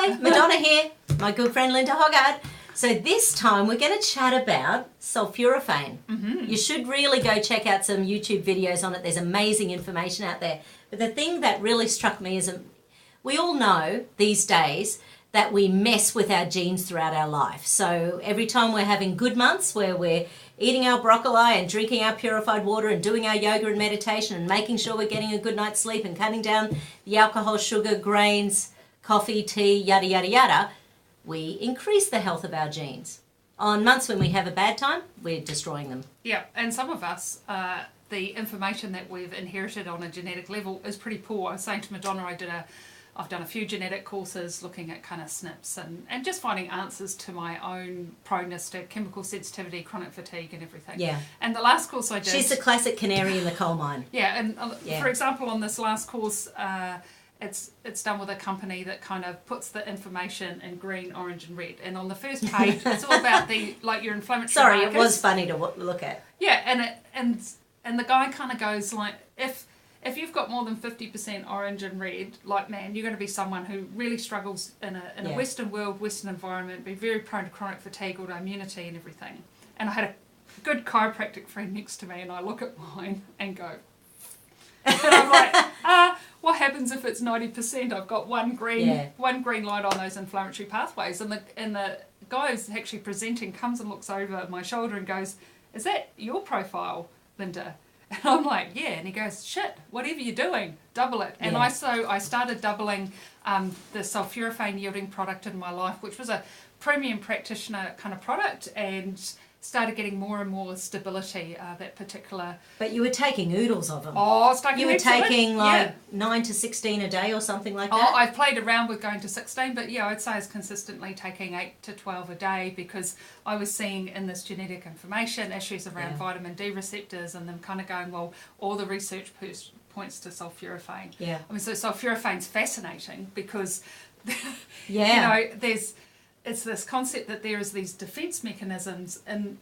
Hi, Madonna here, my good friend Linda Hoggard. So this time we're going to chat about sulforaphane. You should really go check out some YouTube videos on it. There's amazing information out there. But the thing that really struck me is we all know these days that we mess with our genes throughout our life. So every time we're having good months where we're eating our broccoli and drinking our purified water and doing our yoga and meditation and making sure we're getting a good night's sleep and cutting down the alcohol, sugar, grains, coffee, tea, yada, yada, yada, we increase the health of our genes. On months when we have a bad time, we're destroying them. Yeah, and some of us, the information that we've inherited on a genetic level is pretty poor. I was saying to Madonna, I've done a few genetic courses looking at kind of SNPs and just finding answers to my own proneness to chemical sensitivity, chronic fatigue and everything. Yeah. And the last course I did... She's the classic canary in the coal mine. Yeah, and for example, on this last course... It's done with a company that kind of puts the information in green, orange, and red. And on the first page, it's all about your inflammatory. Sorry, markers. It was funny to look at. Yeah, and the guy kind of goes like, if you've got more than 50% orange and red, like man, you're going to be someone who really struggles in a Western world, Western environment, be very prone to chronic fatigue, autoimmunity, and everything. And I had a good chiropractic friend next to me, and I look at mine and go. And I'm like, what happens if it's 90%? I've got one green light on those inflammatory pathways. And the guy who's actually presenting comes and looks over my shoulder and goes, is that your profile, Linda? And I'm like, yeah. And he goes, shit, whatever you're doing, double it. And I started doubling the sulforaphane yielding product in my life, which was a premium practitioner kind of product, and started getting more and more stability, that particular... But you were taking oodles of them. Oh, it's taking... You were taking 9 to 16 a day or something like that? Oh, I've played around with going to 16, but yeah, I'd say I was consistently taking 8 to 12 a day because I was seeing in this genetic information issues around vitamin D receptors and them kind of going, well, all the research points to sulforaphane. Yeah. I mean, so sulforaphane's fascinating because, it's this concept that there is these defense mechanisms in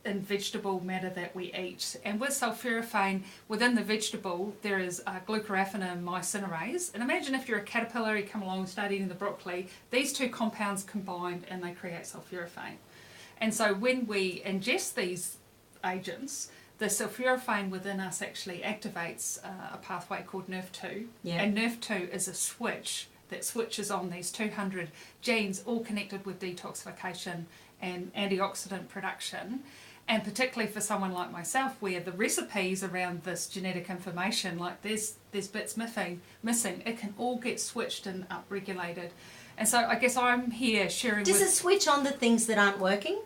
vegetable matter that we eat. And with sulforaphane, within the vegetable, there is glucoraphanin and mycinerase. And imagine if you're a caterpillar, you come along and start eating the broccoli, these two compounds combined and they create sulforaphane. And so when we ingest these agents, the sulforaphane within us actually activates a pathway called NRF2. Yeah. And NRF2 is a switch that switches on these 200 genes, all connected with detoxification and antioxidant production. And particularly for someone like myself, where the recipes around this genetic information, like there's bits missing, it can all get switched and upregulated. And so I guess I'm here sharing Does it switch on the things that aren't working?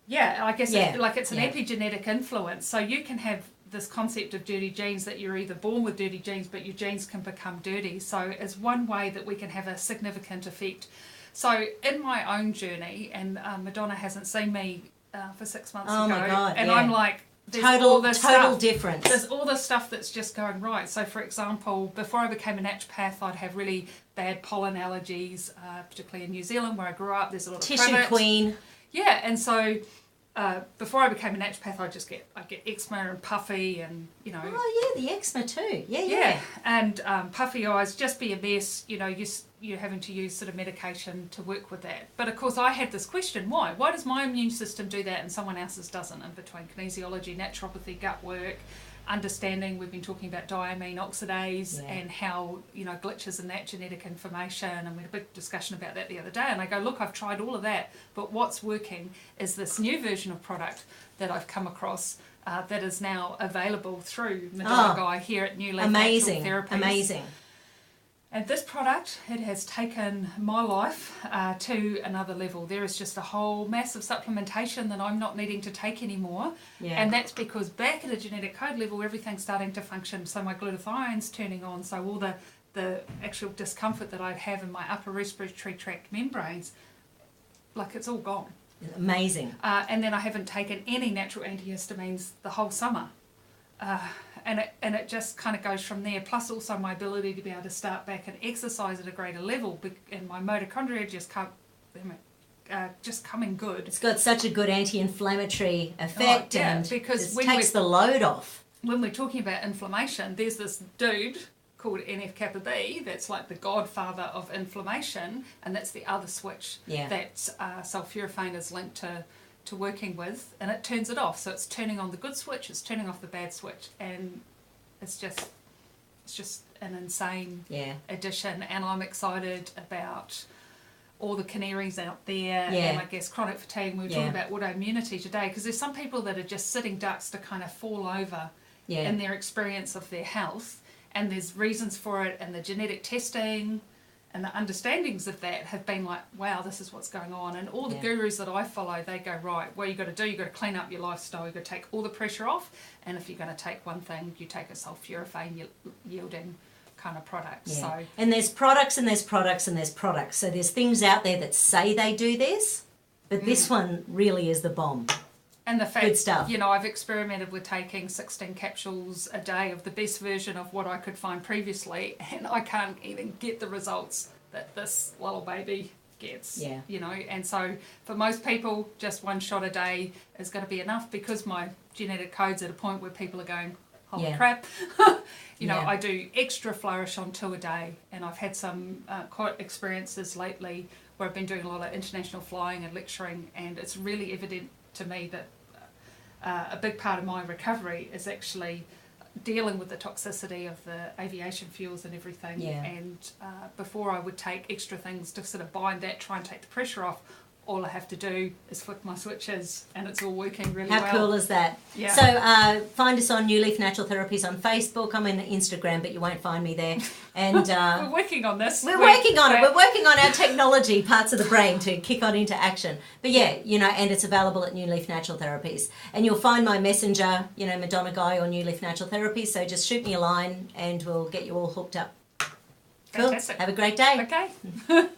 Yeah, I guess it's an epigenetic influence. So you can have this concept of dirty genes, that you're either born with dirty genes, but your genes can become dirty. So it's one way that we can have a significant effect. So in my own journey, and Madonna hasn't seen me for 6 months ago, my God, and I'm like, total difference. There's all this stuff that's just going right. So for example, before I became a naturopath, I'd have really bad pollen allergies, particularly in New Zealand where I grew up. There's a lot of tissue queen. Yeah, and so before I became a naturopath, I'd get eczema and puffy, and Oh yeah, the eczema too. Yeah. And puffy eyes, just be a mess. You're having to use sort of medication to work with that. But of course, I had this question: why? Why does my immune system do that and someone else's doesn't? In between kinesiology, naturopathy, gut work, understanding, we've been talking about diamine oxidase and how glitches in that genetic information, and we had a big discussion about that the other day. And I go, look, I've tried all of that, but what's working is this new version of product that I've come across that is now available through Madonna Guy here at New Natural Therapies. Amazing. And this product, it has taken my life to another level. There is just a whole massive supplementation that I'm not needing to take anymore. Yeah. And that's because back at a genetic code level, everything's starting to function. So my glutathione's turning on. So all the actual discomfort that I have in my upper respiratory tract membranes, like it's all gone. Amazing. And then I haven't taken any natural antihistamines the whole summer. And it just kind of goes from there, plus also my ability to be able to start back and exercise at a greater level, and my mitochondria just coming good. It's got such a good anti-inflammatory effect, and because it takes the load off. When we're talking about inflammation, there's this dude called NF-kappa B, that's like the godfather of inflammation, and that's the other switch that sulforaphane is linked to working with, and it turns it off. So it's turning on the good switch, it's turning off the bad switch, and it's just an insane addition. And I'm excited about all the canaries out there, and I guess chronic fatigue. We were talking about autoimmunity today, because there's some people that are just sitting ducks to kind of fall over in their experience of their health, and there's reasons for it, and the genetic testing and the understandings of that have been like, wow, this is what's going on. And all the gurus that I follow, they go, right, what you got to do, you got to clean up your lifestyle, you got to take all the pressure off, and if you're going to take one thing, you take a sulforaphane yielding kind of product. So, and there's products and there's products and there's products. So there's things out there that say they do this, but this one really is the bomb. And the fact, good stuff. You know, I've experimented with taking 16 capsules a day of the best version of what I could find previously, and I can't even get the results that this little baby gets. You know, and so for most people, just one shot a day is going to be enough, because my genetic code's at a point where people are going, holy crap. You know, I do extra flourish on 2 a day, and I've had some quite experiences lately where I've been doing a lot of international flying and lecturing, and it's really evident to me that a big part of my recovery is actually dealing with the toxicity of the aviation fuels and everything. And before I would take extra things to sort of bind that, try and take the pressure off, all I have to do is flick my switches, and it's all working really well. How cool is that? Yeah. So find us on New Leaf Natural Therapies on Facebook. I'm on Instagram, but you won't find me there. And we're working on this. We're working on it. We're working on our technology parts of the brain to kick on into action. But you know, and it's available at New Leaf Natural Therapies. And you'll find my messenger, you know, Madonna Guy or New Leaf Natural Therapies. So just shoot me a line and we'll get you all hooked up. Cool. Fantastic. Have a great day. Okay.